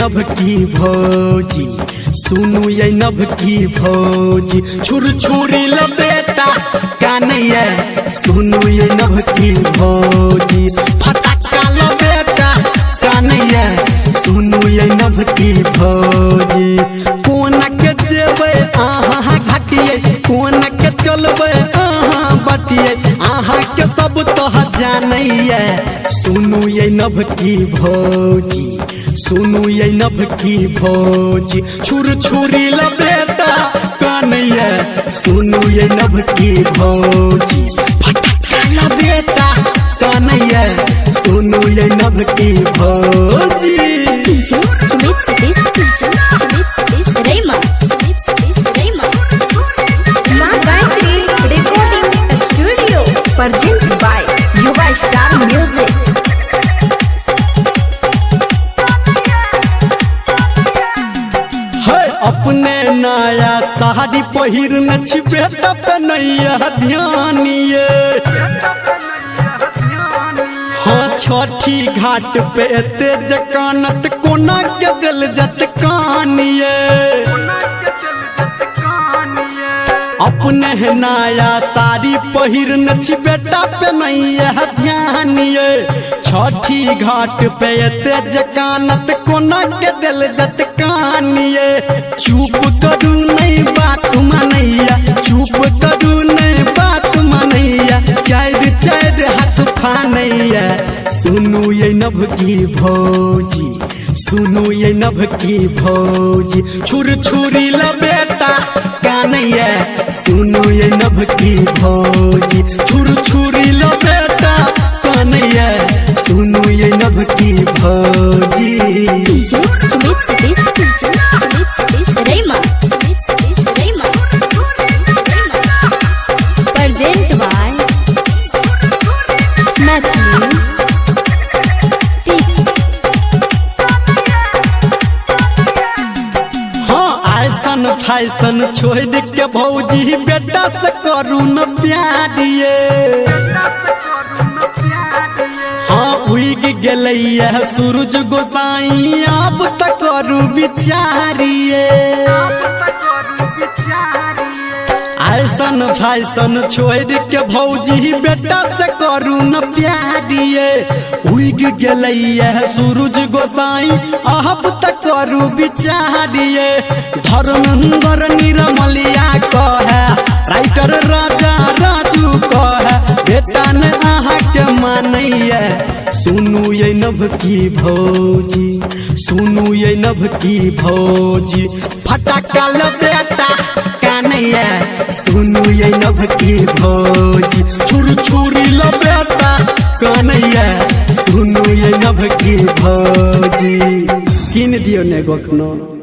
नभ की भौजी, सुनू ये नभ की भौजी, छुर छुरी लपेटा कानैया, सुनू ये नभ की भौजी, फटाका लपेटा कानैया, सुनू ये नभ की भौजी। कोना के जेबे आहा घाटिए, कोना के चलबे आहा बटिए, आहा के सब तो जानैया, सुनू ये नभ की भौजी, सुनू ये नभ की भौजी, छुर छुरी लपेटा कानैया, सुनू ये नभ की भौजी, फटाका लपेटा कानैया, सुनू ये नभ की भौजी। DJ Sumit Satish, DJ Sumit Satish Rema, Sumit Satish Rema. Maa Gayatri recording studio present by Yuva star music. अपने नया साड़ी पहिरन छी बेटा पे नैया ध्यानिए, हाँ छठी घाट पे एते जकानत कोना के दिल जत कानिए, अपने नया साड़ी पहिरन छी बेटा पे नैया ध्यानिए, छठी घाट पे एते जकानत कोना के दिल जत कानिए, चुप करू नहीं बात मनैया, चुप करू नहीं बात मनैया, चार चार हाथ फानैया, सुनू ये नभ की भौजी, सुनू ये नभ की भौजी, छुर छुरी लपेटा कानैया, सुनू ये नभ की भौजी, छुर छुरी लपेटा कानैया, सुनू ये नभ की भौजी। DJ Sumit Satish, DJ Sumit Satish Rema, Sumit Satish Rema. Present by Maithili. हाँ ऐसन फैशन छोड़ के भौजी बेटा से करू न प्यारिए, हाँ उग गेलैया सूरज गोसाई अब तक करू बिचारिए, ऐसन फैशन छोड़ के भौजी बेटा से करू न प्यारिए, उग गेलैया सूरज गोसाई अब तक करू बिचारिए, धर्मेंद्र निर्मलिया कहे राइटर राजा राजू कहे बेटा ने आहा के मानैया, सुनू ये नभ की भौजी, सुनू ये नभ की भौजी, फटाका लपेटा कानैया, सुनू ये नभ की भौजी, छुर छुरी लपेटा कानैया, सुनू ये नभ की भौजी। किन दियो ने गोखनो।